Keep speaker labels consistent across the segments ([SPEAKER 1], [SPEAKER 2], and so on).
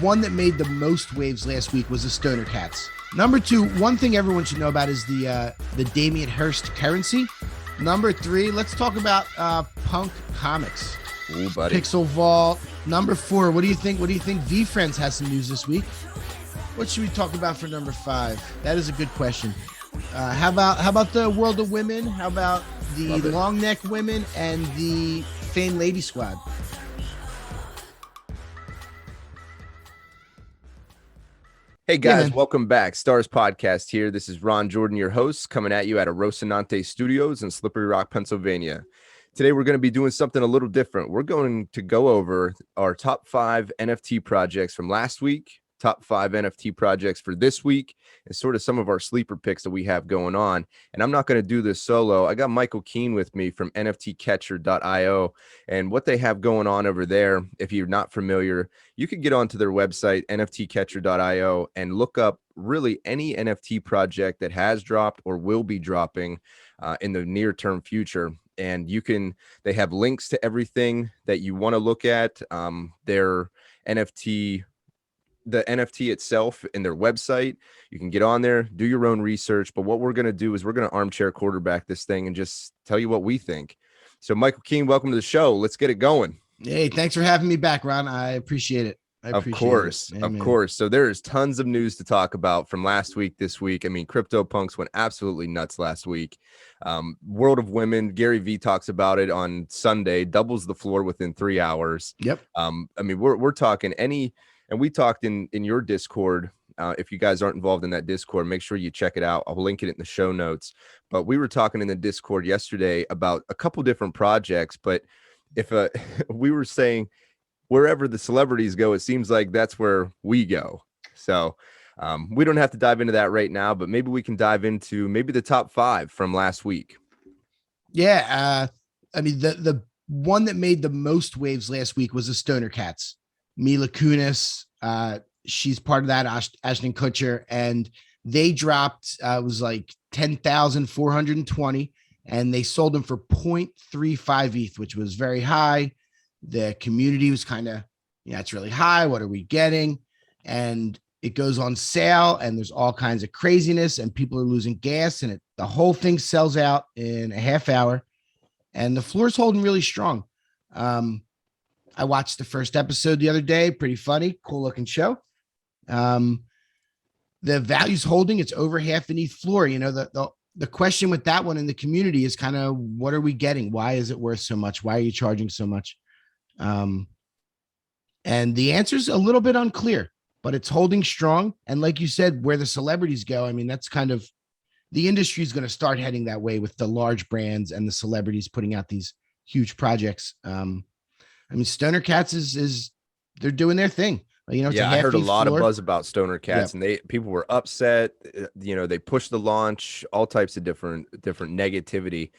[SPEAKER 1] one that made the most waves last week was the Stoner Cats. Number 2, one thing everyone should know about is the Damien Hirst currency. Number 3, let's talk about punk comics.
[SPEAKER 2] Ooh, buddy.
[SPEAKER 1] Pixel Vault. Number 4, what do you think? What do you think? VFriends has some news this week. What should we talk about for number 5? That is a good question. How about the World of Women? How about the long neck women and the Fame Lady Squad?
[SPEAKER 2] Hey guys, welcome back. Stars Podcast here. This is Ron Jordan, your host, coming at you out of Rocinante Studios in Slippery Rock, Pennsylvania. Today, we're going to be doing something a little different. We're going to go over our top 5 NFT projects from last week, top 5 NFT projects for this week, and sort of some of our sleeper picks that we have going on. And I'm not going to do this solo. I got Michael Keene with me from nftcatcher.io, and what they have going on over there, if you're not familiar, you can get onto their website, nftcatcher.io, and look up really any NFT project that has dropped or will be dropping in the near term future. And they have links to everything that you want to look at. Their NFT, the NFT itself in their website, you can get on there, do your own research. But what we're going to do is we're going to armchair quarterback this thing and just tell you what we think. So Michael Keene, welcome to the show. Let's get it going.
[SPEAKER 1] Hey, thanks for having me back, Ron. I appreciate it.
[SPEAKER 2] Of course. So there's tons of news to talk about from last week, this week. I mean, CryptoPunks went absolutely nuts last week. World of Women, Gary Vee talks about it on Sunday, doubles the floor within 3 hours.
[SPEAKER 1] Yep.
[SPEAKER 2] I mean, we're talking and we talked in your Discord. If you guys aren't involved in that Discord, make sure you check it out. I'll link it in the show notes. But we were talking in the Discord yesterday about a couple different projects. But if we were saying, wherever the celebrities go, it seems like that's where we go. So we don't have to dive into that right now, but maybe we can dive into maybe the top 5 from last week.
[SPEAKER 1] Yeah. I mean, the one that made the most waves last week was the Stoner Cats. Mila Kunis, she's part of that, Ashton Kutcher, and they dropped, it was like 10,420, and they sold them for 0.35 ETH, which was very high. The community was kind of, it's really high. What are we getting? And it goes on sale, and there's all kinds of craziness, and people are losing gas, and the whole thing sells out in a half hour, and the floor's holding really strong. I watched the first episode the other day. Pretty funny, cool looking show. The value's holding. It's over half an ETH floor. The question with that one in the community is kind of, what are we getting? Why is it worth so much? Why are you charging so much? And the answer's a little bit unclear, but it's holding strong. And like you said, where the celebrities go, I mean, that's kind of, the industry is going to start heading that way with the large brands and the celebrities putting out these huge projects. I mean, Stoner Cats they're doing their thing.
[SPEAKER 2] I heard a lot of buzz about Stoner Cats, and people were upset. They pushed the launch, all types of different negativity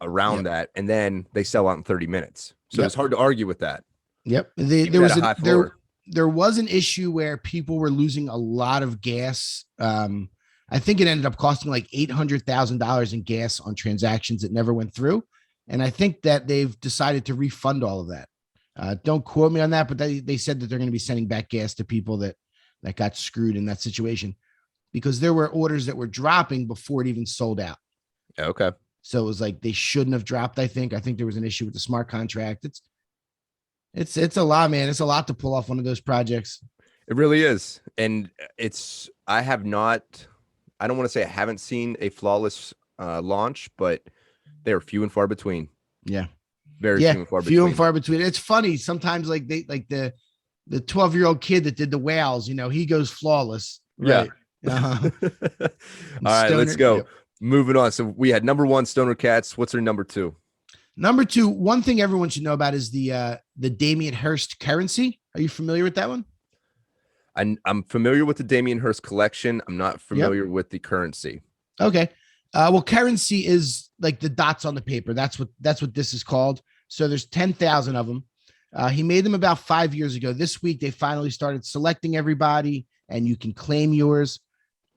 [SPEAKER 2] around that, and then they sell out in 30 minutes. So it's hard to argue with that.
[SPEAKER 1] Yep. There was an issue where people were losing a lot of gas. I think it ended up costing like $800,000 in gas on transactions that never went through, and I think that they've decided to refund all of that. Don't quote me on that, but they said that they're going to be sending back gas to people that got screwed in that situation, because there were orders that were dropping before it even sold out.
[SPEAKER 2] Okay.
[SPEAKER 1] So it was like they shouldn't have dropped. I think there was an issue with the smart contract. It's a lot, man. It's a lot to pull off one of those projects.
[SPEAKER 2] It really is. And I don't want to say I haven't seen a flawless launch, but they're few and far between.
[SPEAKER 1] Yeah.
[SPEAKER 2] Very few and far between.
[SPEAKER 1] It's funny sometimes, like the 12-year-old kid that did the whales, he goes flawless. Right?
[SPEAKER 2] Yeah. All right, let's go. Yep. Moving on. So we had number 1, Stoner Cats. What's their number 2?
[SPEAKER 1] Number 2, one thing everyone should know about is the Damien Hirst currency. Are you familiar with that one?
[SPEAKER 2] I'm familiar with the Damien Hirst collection. I'm not familiar with the currency.
[SPEAKER 1] Okay. Well, currency is like the dots on the paper. That's what this is called. So there's 10,000 of them. He made them about 5 years ago. This week, they finally started selecting everybody, and you can claim yours.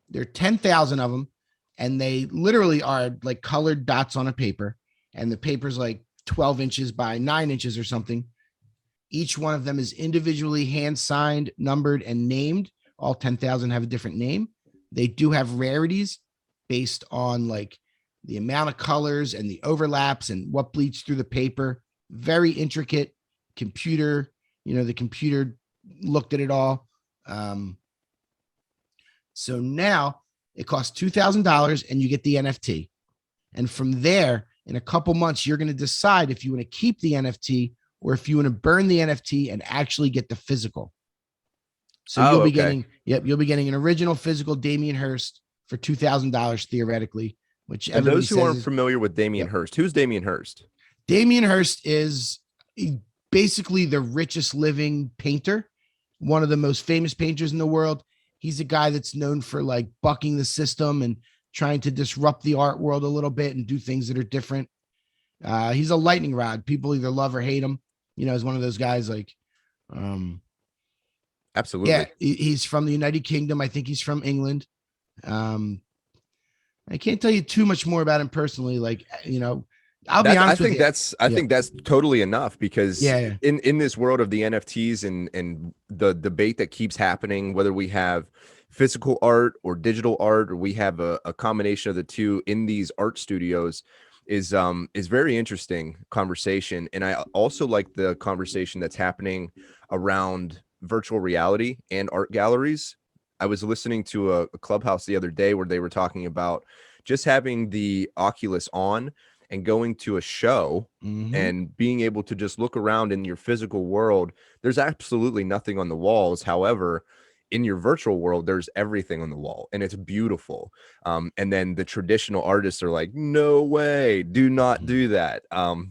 [SPEAKER 1] There are 10,000 of them, and they literally are like colored dots on a paper, and the paper's like 12 inches by 9 inches or something. Each one of them is individually hand signed, numbered, and named. All 10,000 have a different name. They do have rarities based on like the amount of colors and the overlaps and what bleeds through the paper. Very intricate computer. The computer looked at it all. So now it costs $2,000 and you get the NFT. And from there, in a couple months, you're going to decide if you want to keep the NFT or if you want to burn the NFT and actually get the physical. So you'll be getting an original physical Damien Hirst for $2,000 theoretically. Which
[SPEAKER 2] and those who aren't familiar with Damien Hirst, who's Damien Hirst?
[SPEAKER 1] Damien Hirst is basically the richest living painter, one of the most famous painters in the world. He's a guy that's known for like bucking the system and trying to disrupt the art world a little bit and do things that are different. He's a lightning rod. People either love or hate him. He's one of those guys like,
[SPEAKER 2] absolutely.
[SPEAKER 1] Yeah, he's from the United Kingdom. I think he's from England. I can't tell you too much more about him personally. Like, I'll be honest with you.
[SPEAKER 2] I think that's totally enough because in this world of the NFTs and the debate that keeps happening, whether we have physical art or digital art, or we have a combination of the two in these art studios is very interesting conversation. And I also like the conversation that's happening around virtual reality and art galleries. I was listening to a Clubhouse the other day where they were talking about just having the Oculus on and going to a show and being able to just look around in your physical world. There's absolutely nothing on the walls. However, in your virtual world, there's everything on the wall and it's beautiful. And then the traditional artists are like, no way, do not do that.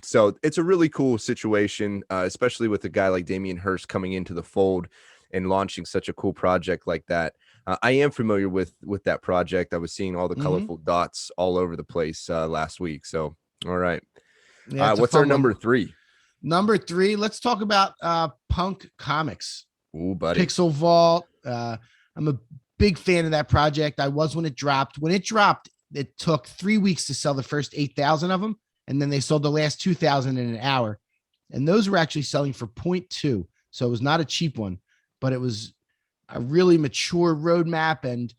[SPEAKER 2] So it's a really cool situation, especially with a guy like Damien Hirst coming into the fold and launching such a cool project like that. I am familiar with that project. I was seeing all the colorful dots all over the place last week. So, all right. What's our number three?
[SPEAKER 1] Number three, let's talk about Punk Comics.
[SPEAKER 2] Ooh, buddy.
[SPEAKER 1] Pixel Vault. I'm a big fan of that project. I was when it dropped. When it dropped, it took 3 weeks to sell the first 8,000 of them. And then they sold the last 2,000 in an hour. And those were actually selling for 0.2. So it was not a cheap one, but it was a really mature roadmap. And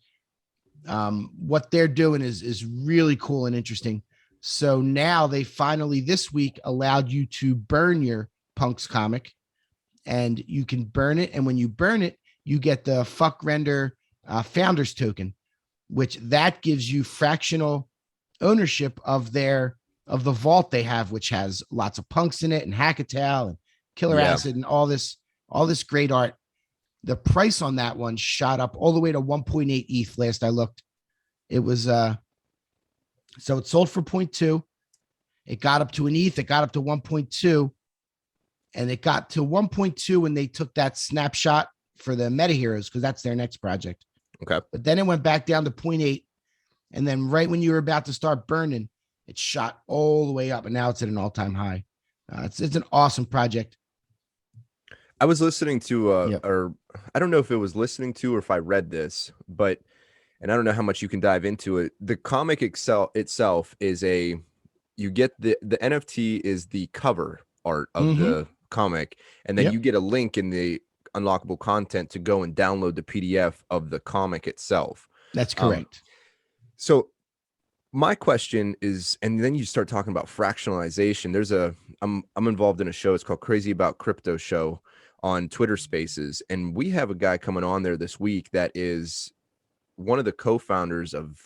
[SPEAKER 1] what they're doing is really cool and interesting. So now they finally this week allowed you to burn your Punks comic, and you can burn it. And when you burn it, you get the fuck render founders token, which that gives you fractional ownership of the vault they have, which has lots of punks in it and Hackatal and Killer Acid and all this great art. The price on that one shot up all the way to 1.8 ETH last I looked. It was so it sold for 0.2. It got up to an ETH. It got up to 1.2. And it got to 1.2 when they took that snapshot for the Meta Heroes, because that's their next project.
[SPEAKER 2] Okay.
[SPEAKER 1] But then it went back down to 0.8. And then right when you were about to start burning, it shot all the way up. And now it's at an all-time high. It's an awesome project.
[SPEAKER 2] I was listening to, or I don't know if it was listening to or if I read this, and I don't know how much you can dive into it. The comic itself is you get the NFT is the cover art of the comic, and then you get a link in the unlockable content to go and download the PDF of the comic itself.
[SPEAKER 1] That's correct.
[SPEAKER 2] So my question is, and then you start talking about fractionalization. I'm involved in a show. It's called Crazy About Crypto Show on Twitter Spaces. And we have a guy coming on there this week that is one of the co-founders of,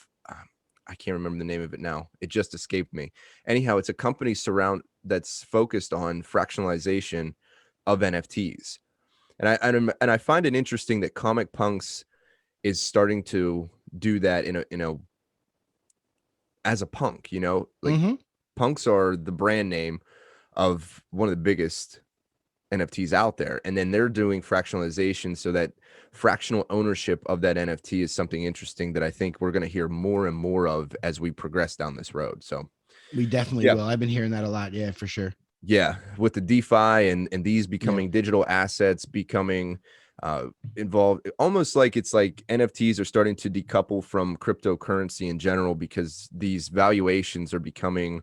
[SPEAKER 2] I can't remember the name of it now. It just escaped me. Anyhow, it's a company that's focused on fractionalization of NFTs. And I find it interesting that Comic Punks is starting to do that as a punk, punks are the brand name of one of the biggest NFTs out there. And then they're doing fractionalization so that fractional ownership of that NFT is something interesting that I think we're going to hear more and more of as we progress down this road. So
[SPEAKER 1] we definitely will. I've been hearing that a lot. Yeah, for sure.
[SPEAKER 2] Yeah. With the DeFi and these becoming digital assets, becoming involved, almost like it's like NFTs are starting to decouple from cryptocurrency in general, because these valuations are becoming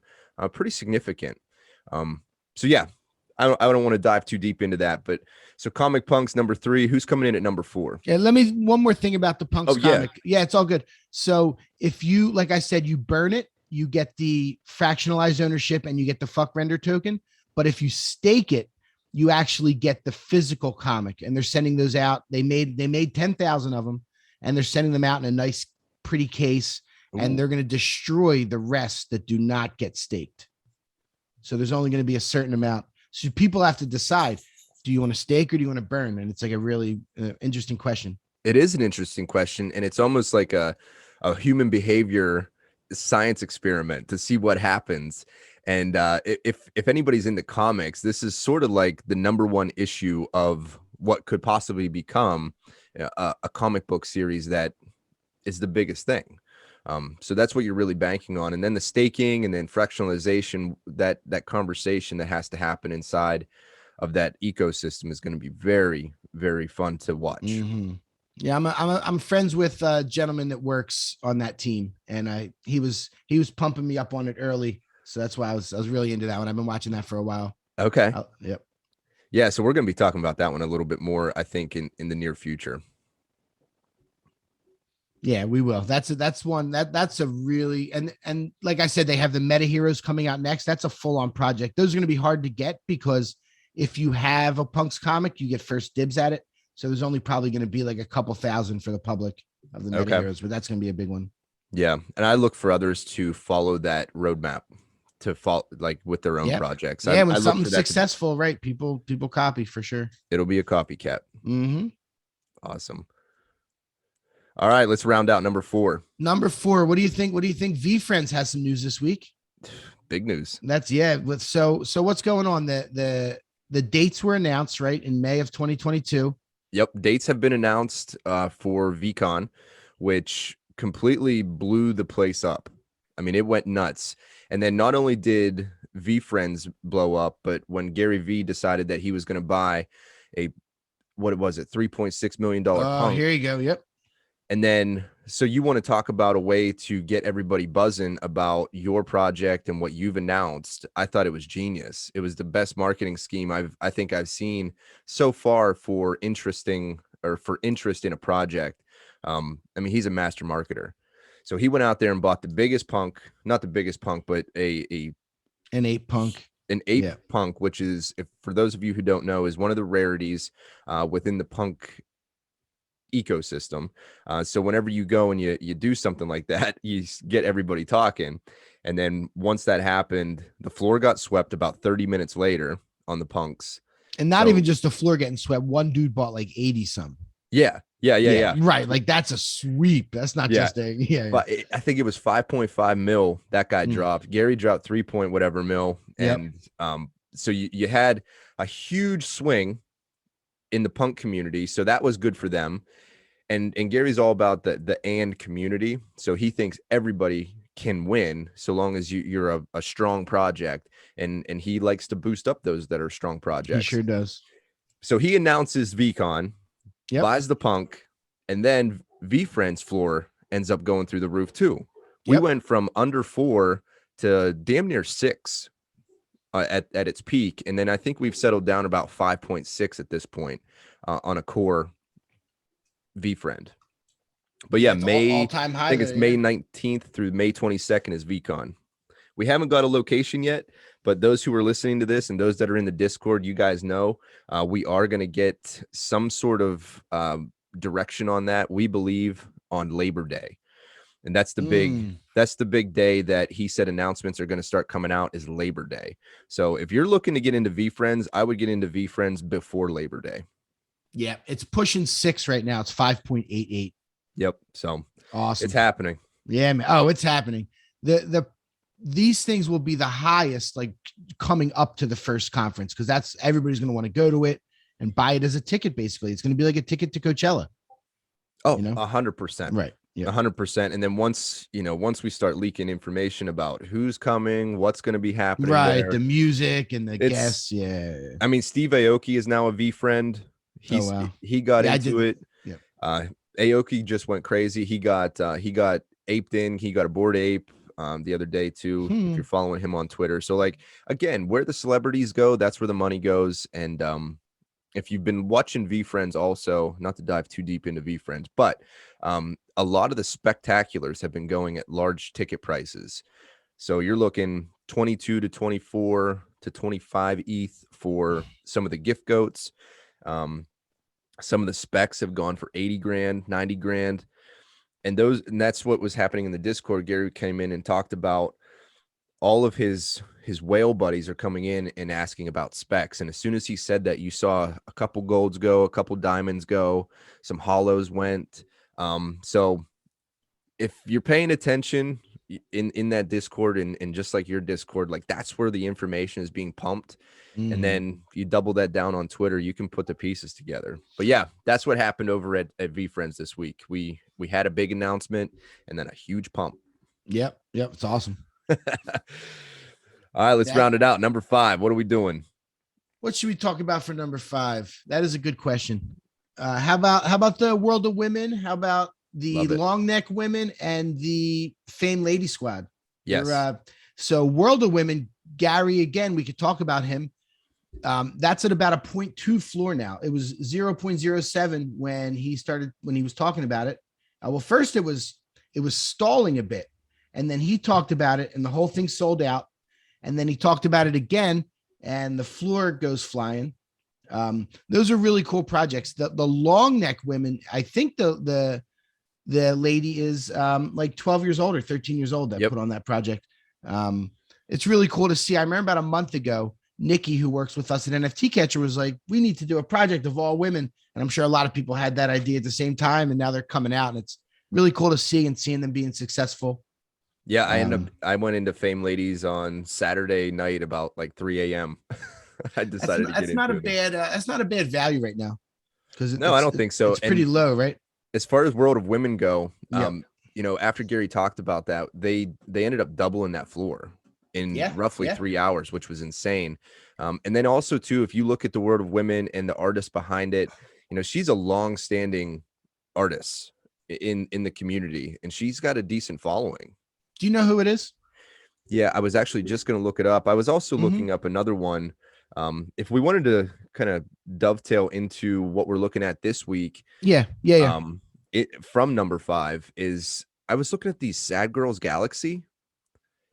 [SPEAKER 2] pretty significant. So yeah, I don't want to dive too deep into that, but so Comic Punks number 3, who's coming in at number 4?
[SPEAKER 1] Yeah, one more thing about the Punks
[SPEAKER 2] Oh, yeah.
[SPEAKER 1] comic. Yeah, it's all good. So if you, like I said, you burn it, you get the fractionalized ownership and you get the fuck render token. But if you stake it, you actually get the physical comic, and they're sending those out. They made 10,000 of them, and they're sending them out in a nice, pretty case, and they're going to destroy the rest that do not get staked. So there's only going to be a certain amount. So people have to decide, do you want to stake or do you want to burn? And it's like a really interesting question.
[SPEAKER 2] It is an interesting question, and it's almost like a human behavior science experiment to see what happens. And if anybody's into comics, this is sort of like the number one issue of what could possibly become a comic book series that is the biggest thing. So that's what you're really banking on. And then the staking and then fractionalization, that conversation that has to happen inside of that ecosystem is going to be very, very fun to watch.
[SPEAKER 1] Mm-hmm. Yeah, I'm friends with a gentleman that works on that team, and he was pumping me up on it early, so that's why I was really into that one. I've been watching that for a while.
[SPEAKER 2] Okay.
[SPEAKER 1] Yep.
[SPEAKER 2] Yeah, so we're going to be talking about that one a little bit more, I think, in the near future.
[SPEAKER 1] Yeah, we will. That's a really, and like I said, they have the meta heroes coming out next. That's a full-on project. Those are going to be hard to get because if you have a Punks comic, you get first dibs at it. So there's only probably going to be like a couple thousand for the public of the meta heroes, but that's going to be a big one.
[SPEAKER 2] Yeah, and I look for others to follow that roadmap, to follow like with their own projects.
[SPEAKER 1] Yeah, when something's successful, right? People copy for sure.
[SPEAKER 2] It'll be a copycat.
[SPEAKER 1] Mm-hmm.
[SPEAKER 2] Awesome. All right, let's round out number 4.
[SPEAKER 1] Number 4. What do you think? VeeFriends has some news this week.
[SPEAKER 2] Big news.
[SPEAKER 1] So what's going on? The dates were announced, right, in May of 2022.
[SPEAKER 2] Yep, dates have been announced for VCon, which completely blew the place up. I mean, it went nuts. And then not only did VeeFriends blow up, but when Gary V decided that he was going to buy $3.6 million punk.
[SPEAKER 1] Here you go. Yep.
[SPEAKER 2] And then, so you want to talk about a way to get everybody buzzing about your project and what you've announced. I thought it was genius. It was the best marketing scheme I think I've seen so far for interest in a project. I mean, he's a master marketer. So he went out there and bought the biggest punk, not the biggest punk, but an
[SPEAKER 1] ape punk.
[SPEAKER 2] An ape punk, which is, for those of you who don't know, is one of the rarities within the punk ecosystem. So whenever you go and you do something like that, you get everybody talking. And then once that happened, the floor got swept about 30 minutes later on the punks.
[SPEAKER 1] And not even just the floor getting swept. One dude bought like 80 some.
[SPEAKER 2] Yeah.
[SPEAKER 1] Right. Like that's a sweep. That's not just
[SPEAKER 2] But I think it was 5.5 mil that guy dropped. Gary dropped 3 point whatever mil. And so you had a huge swing in the punk community. So that was good for them. And Gary's all about the and community. So he thinks everybody can win so long as you're a strong project. And he likes to boost up those that are strong projects.
[SPEAKER 1] He sure does.
[SPEAKER 2] So he announces VCon, buys the punk, and then VeeFriends floor ends up going through the roof too. We went from under 4 to damn near 6 at its peak. And then I think we've settled down about 5.6 at this point on a core VeeFriend. But yeah, all-time high. I think it's May 19th through May 22nd is VCon. We haven't got a location yet, but those who are listening to this and those that are in the Discord, you guys know we are going to get some sort of direction on that. We believe on Labor Day. And that's the big day that he said announcements are going to start coming out is Labor Day. So if you're looking to get into VeeFriends, I would get into VeeFriends before Labor Day.
[SPEAKER 1] Yeah, it's pushing 6 right now. It's 5.88.
[SPEAKER 2] Yep. So
[SPEAKER 1] awesome.
[SPEAKER 2] It's happening.
[SPEAKER 1] Yeah, man. Oh, it's happening. These things will be the highest like coming up to the first conference because that's everybody's going to want to go to it and buy it as a ticket. Basically, it's going to be like a ticket to Coachella.
[SPEAKER 2] Oh, 100%.
[SPEAKER 1] Right. Yeah.
[SPEAKER 2] 100%. And then once we start leaking information about who's coming, what's going to be happening,
[SPEAKER 1] right? The music and the guests. Yeah.
[SPEAKER 2] I mean, Steve Aoki is now a VeeFriend. He got into it. Yeah. Aoki just went crazy. He got aped in. He got a bored ape. the other day too, if you're following him on Twitter. So like, again, where the celebrities go, that's where the money goes. And if you've been watching VFriends also, not to dive too deep into VFriends, but a lot of the spectaculars have been going at large ticket prices. So you're looking 22 to 24 to 25 ETH for some of the gift goats. Some of the specs have gone for 80 grand, 90 grand. And that's what was happening in the Discord. Gary came in and talked about all of his whale buddies are coming in and asking about specs. And as soon as he said that, you saw a couple golds go, a couple diamonds go, some hollows went. So if you're paying attention in that Discord and just like your Discord, like that's where the information is being pumped. And then you double that down on Twitter, you can put the pieces together. But yeah, that's what happened over at VFriends this week. We had a big announcement and then a huge pump.
[SPEAKER 1] Yep. It's awesome.
[SPEAKER 2] All right, let's round it out. Number 5. What are we doing?
[SPEAKER 1] What should we talk about for number 5? That is a good question. How about the World of Women? How about the long neck women and the Fame Lady Squad?
[SPEAKER 2] Yes.
[SPEAKER 1] So World of Women, Gary, again, we could talk about him. That's at about a 0.2 floor now. It was 0.07 when he was talking about it. Well, first it was stalling a bit, and then he talked about it and the whole thing sold out. And then he talked about it again and the floor goes flying. Those are really cool projects. The long neck women, I think the lady is like 12 years old or 13 years old that put on that project. It's really cool to see. I remember about a month ago, Nikki, who works with us at NFT Catcher, was like, we need to do a project of all women. And I'm sure a lot of people had that idea at the same time. And now they're coming out and it's really cool to see and seeing them being successful.
[SPEAKER 2] Yeah. I went into Fame Ladies on Saturday night about like 3 a.m. I decided to get into it.
[SPEAKER 1] That's not a bad value right now.
[SPEAKER 2] No, I don't think so.
[SPEAKER 1] It's pretty low, right?
[SPEAKER 2] As far as World of Women go, after Gary talked about that, they ended up doubling that floor in roughly 3 hours, which was insane. And then also too, if you look at the World of Women and the artist behind it, she's a long-standing artist in the community, and she's got a decent following.
[SPEAKER 1] Do you know who it is?
[SPEAKER 2] Yeah, I was actually just going to look it up. I was also looking up another one. If we wanted to kind of dovetail into what we're looking at this week.
[SPEAKER 1] Yeah.
[SPEAKER 2] It from number 5 is, I was looking at the Sad Girls Galaxy.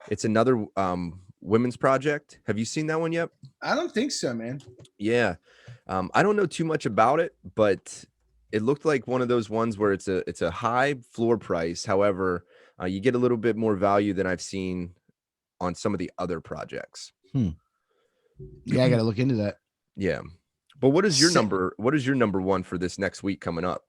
[SPEAKER 2] It's another women's project. Have you seen that one yet?
[SPEAKER 1] I don't think so, man.
[SPEAKER 2] Yeah. I don't know too much about it, but it looked like one of those ones where it's a high floor price. However, you get a little bit more value than I've seen on some of the other projects.
[SPEAKER 1] Yeah, I got to look into that.
[SPEAKER 2] Yeah. But what is your number 1 for this next week coming up?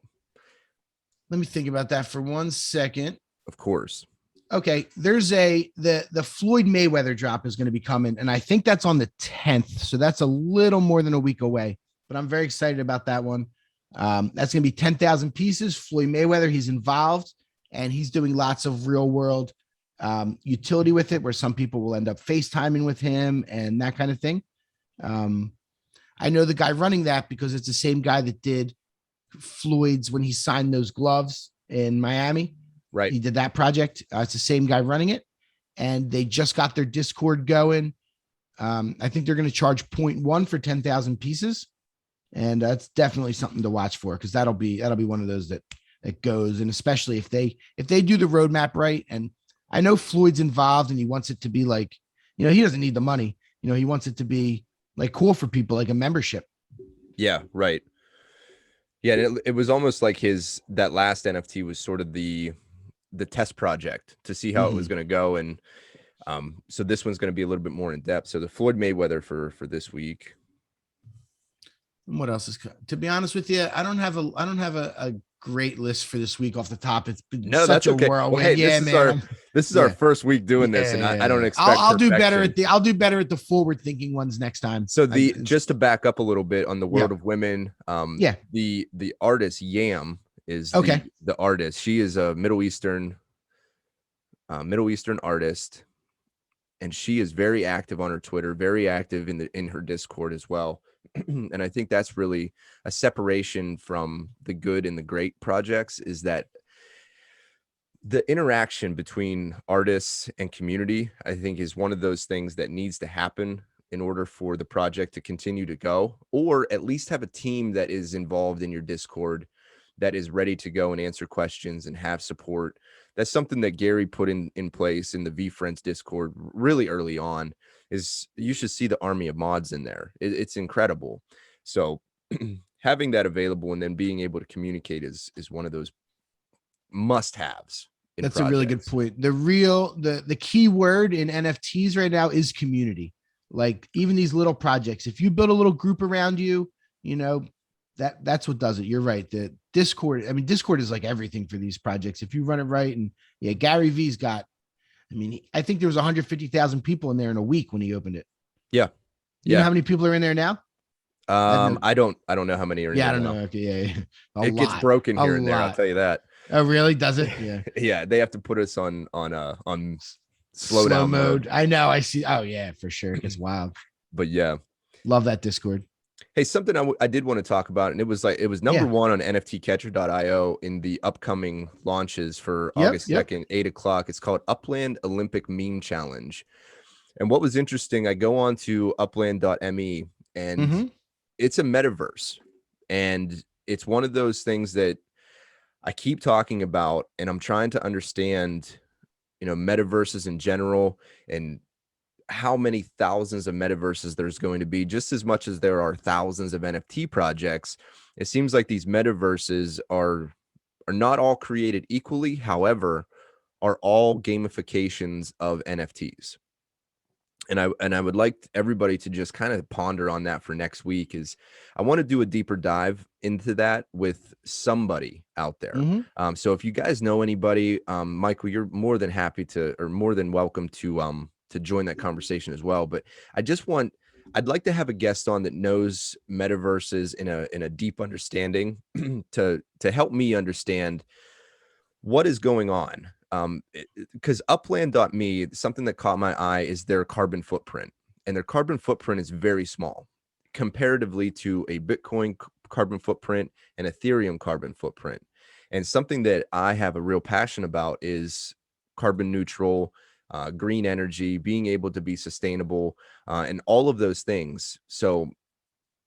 [SPEAKER 1] Let me think about that for 1 second.
[SPEAKER 2] Of course.
[SPEAKER 1] Okay, there's the Floyd Mayweather drop is going to be coming, and I think that's on the 10th. So that's a little more than a week away, but I'm very excited about that one. That's going to be 10,000 pieces. Floyd Mayweather, he's involved, and he's doing lots of real world utility with it, where some people will end up FaceTiming with him and that kind of thing. I know the guy running that because it's the same guy that did Floyd's when he signed those gloves in Miami.
[SPEAKER 2] Right.
[SPEAKER 1] He did that project. It's the same guy running it, and they just got their Discord going. I think they're going to charge 0.1 for 10,000 pieces. And that's definitely something to watch for, because that'll be one of those that goes. And especially if they do the roadmap right. And I know Floyd's involved and he wants it to be like, he doesn't need the money. He wants it to be like cool for people, like a membership.
[SPEAKER 2] Yeah. Right. Yeah. It was almost like that last NFT was sort of the test project to see how it was going to go. And so this one's going to be a little bit more in depth. So the Floyd Mayweather for this week.
[SPEAKER 1] And what else is, to be honest with you, I don't have a great list for this week off the top. It's been such a whirlwind.
[SPEAKER 2] Well, hey, this is our first week doing this, and I don't expect
[SPEAKER 1] I'll do better at the forward thinking ones next time.
[SPEAKER 2] So just to back up a little bit on the World of Women, the artist Yam is the artist. She is a Middle Eastern artist, and she is very active on her Twitter, very active in her Discord as well. And I think that's really a separation from the good and the great projects, is that the interaction between artists and community, I think, is one of those things that needs to happen in order for the project to continue to go, or at least have a team that is involved in your Discord that is ready to go and answer questions and have support. That's something that Gary put in place in the VFriends Discord really early on. Is you should see the army of mods in there. It's incredible. So having that available and then being able to communicate is one of those must-haves in
[SPEAKER 1] That's a really good
[SPEAKER 2] projects.
[SPEAKER 1] point. The key word in NFTs right now is community. Like even these little projects, if you build a little group around you, you know, that's what does it. You're right. The Discord, I mean, Discord is like everything for these projects. If you run it right, and yeah, Gary V's got, I mean, I think there was 150,000 people in there in a week when he opened it.
[SPEAKER 2] Yeah.
[SPEAKER 1] You know
[SPEAKER 2] Yeah.
[SPEAKER 1] how many people are in there now?
[SPEAKER 2] I don't know how many are in
[SPEAKER 1] Yeah, I
[SPEAKER 2] there
[SPEAKER 1] don't
[SPEAKER 2] now.
[SPEAKER 1] know. Okay, yeah.
[SPEAKER 2] It gets broken
[SPEAKER 1] A
[SPEAKER 2] here and there, I'll
[SPEAKER 1] lot.
[SPEAKER 2] tell you that.
[SPEAKER 1] Oh, really? Does it? Yeah.
[SPEAKER 2] Yeah, they have to put us on slow
[SPEAKER 1] Slow
[SPEAKER 2] down
[SPEAKER 1] mode.
[SPEAKER 2] mode.
[SPEAKER 1] I know. I see. Oh, yeah, for sure. It gets wild.
[SPEAKER 2] But yeah.
[SPEAKER 1] Love that Discord.
[SPEAKER 2] Hey, something I did want to talk about, and it was number
[SPEAKER 1] Yeah.
[SPEAKER 2] one on NFTcatcher.io in the upcoming launches for
[SPEAKER 1] Yep.
[SPEAKER 2] August
[SPEAKER 1] Yep.
[SPEAKER 2] 2nd, 8 o'clock. It's called Upland Olympic Meme Challenge. And what was interesting, I go on to upland.me and
[SPEAKER 1] Mm-hmm.
[SPEAKER 2] it's a metaverse. And it's one of those things that I keep talking about, and I'm trying to understand, metaverses in general and how many thousands of metaverses there's going to be, just as much as there are thousands of NFT projects. It seems like these metaverses are not all created equally, however, are all gamifications of NFTs. And I would like everybody to just kind of ponder on that for next week. Is I want to do a deeper dive into that with somebody out there.
[SPEAKER 1] Mm-hmm.
[SPEAKER 2] So if you guys know anybody, Michael, you're more than happy to, or more than welcome to join that conversation as well. But I'd like to have a guest on that knows metaverses in a deep understanding to help me understand what is going on. Because upland.me, something that caught my eye is their carbon footprint, and their carbon footprint is very small comparatively to a Bitcoin carbon footprint and Ethereum carbon footprint. And something that I have a real passion about is carbon neutral, green energy, being able to be sustainable, and all of those things. So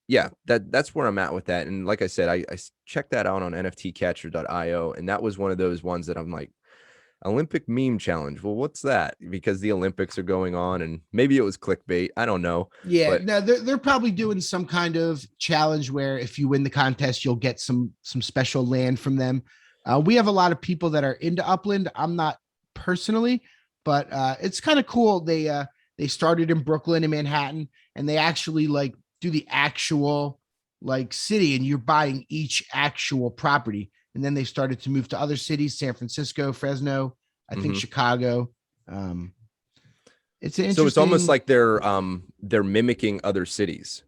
[SPEAKER 2] yeah, that's where I'm at with that. And like I said, I checked that out on nftcatcher.io, and that was one of those ones that I'm like, Olympic meme challenge. Well, what's that? Because the Olympics are going on, and maybe it was clickbait. I don't know.
[SPEAKER 1] Yeah,
[SPEAKER 2] But
[SPEAKER 1] no, they're probably doing some kind of challenge where if you win the contest, you'll get some special land from them. We have a lot of people that are into Upland. I'm not personally, but it's kind of cool. They started in Brooklyn and Manhattan, and they actually like do the actual like city, and you're buying each actual property. And then they started to move to other cities, San Francisco, Fresno, I think Chicago. Um, it's an
[SPEAKER 2] so it's almost
[SPEAKER 1] interesting.
[SPEAKER 2] like they're mimicking other cities.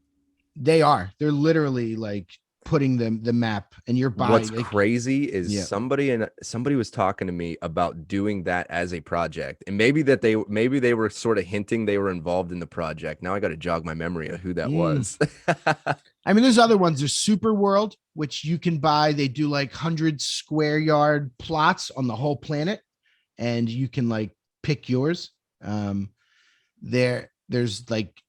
[SPEAKER 1] They are. They're literally like putting the map, and you're
[SPEAKER 2] What's
[SPEAKER 1] buying. Like,
[SPEAKER 2] crazy is
[SPEAKER 1] yeah.
[SPEAKER 2] somebody was talking to me about doing that as a project, and maybe they were sort of hinting they were involved in the project. Now I got to jog my memory of who that
[SPEAKER 1] Mm.
[SPEAKER 2] was.
[SPEAKER 1] I mean, there's other ones. There's Super World, which you can buy. They do like 100 square yard plots on the whole planet, and you can like pick yours. There's like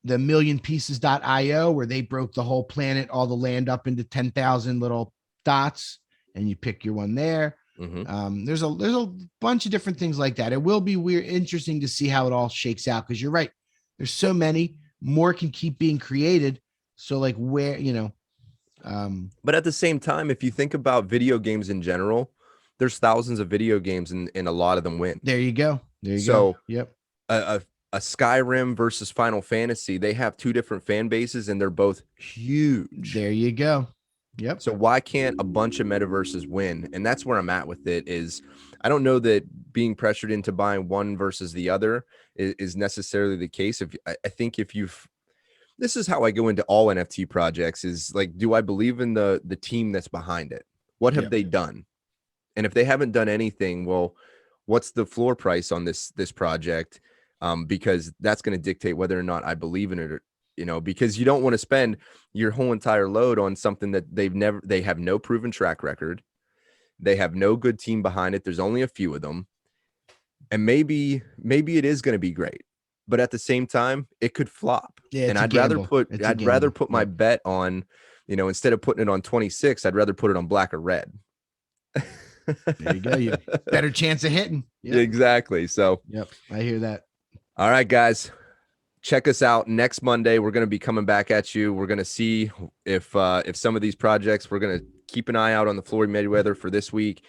[SPEAKER 1] the millionpieces.io where they broke the whole planet, all the land up into 10,000 little dots, and you pick your one there. There's a bunch of different things like that. It will be interesting to see how it all shakes out, because you're right. There's so many more can keep being created. So like where,
[SPEAKER 2] But at the same time, if you think about video games in general, there's thousands of video games, and a lot of them win.
[SPEAKER 1] there you go. There you go.
[SPEAKER 2] So
[SPEAKER 1] Yep.
[SPEAKER 2] a Skyrim versus Final Fantasy, they have two different fan bases, and they're both huge.
[SPEAKER 1] There you go. Yep.
[SPEAKER 2] So why can't a bunch of metaverses win? And that's where I'm at with it. Is I don't know that being pressured into buying one versus the other is necessarily the case. If I think if you've this is how I go into all NFT projects, is like, do I believe in the team that's behind it? What have
[SPEAKER 1] Yep.
[SPEAKER 2] they done? And if they haven't done anything, well, what's the floor price on this project? Because that's going to dictate whether or not I believe in it, or, because you don't want to spend your whole entire load on something that they have no proven track record. They have no good team behind it. There's only a few of them. And maybe it is going to be great. But at the same time, it could flop.
[SPEAKER 1] Yeah,
[SPEAKER 2] and I'd rather put my bet on, instead of putting it on 26, I'd rather put it on black or red.
[SPEAKER 1] There you go. You better chance of hitting.
[SPEAKER 2] Yep. Exactly. So,
[SPEAKER 1] yep, I hear that.
[SPEAKER 2] All right, guys, check us out next Monday. We're going to be coming back at you. We're going to see if some of these projects, we're going to keep an eye out on the Floyd Mayweather for this week.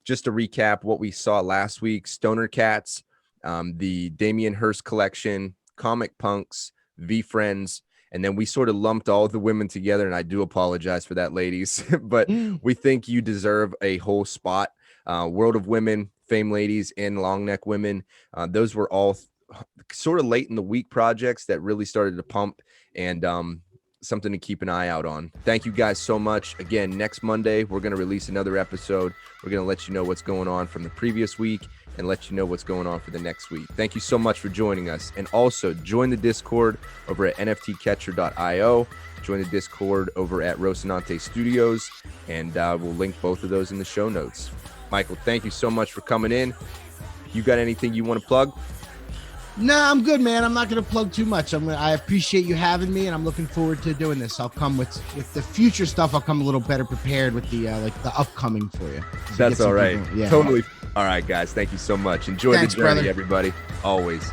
[SPEAKER 2] Just to recap what we saw last week: Stoner Cats, the Damien Hirst collection, Comic Punks, V Friends, and then we sort of lumped all the women together, and I do apologize for that, ladies, but we think you deserve a whole spot. World of Women, Fame Ladies, and Long Neck Women. Those were all sort of late in the week projects that really started to pump, and something to keep an eye out on. Thank you guys so much. Again, next Monday, we're going to release another episode. We're going to let you know what's going on from the previous week and let you know what's going on for the next week. Thank you so much for joining us. And also join the Discord over at nftcatcher.io. Join the Discord over at Rocinante Studios, and we'll link both of those in the show notes. Michael, thank you so much for coming in. You got anything you want to plug?
[SPEAKER 1] No, I'm good, man. I'm not going to plug too much. I appreciate you having me, and I'm looking forward to doing this. I'll come with the future stuff. I'll come a little better prepared with the upcoming for you.
[SPEAKER 2] That's all right. Yeah. Totally. All right, guys. Thank you so much. Enjoy the journey, everybody. Always.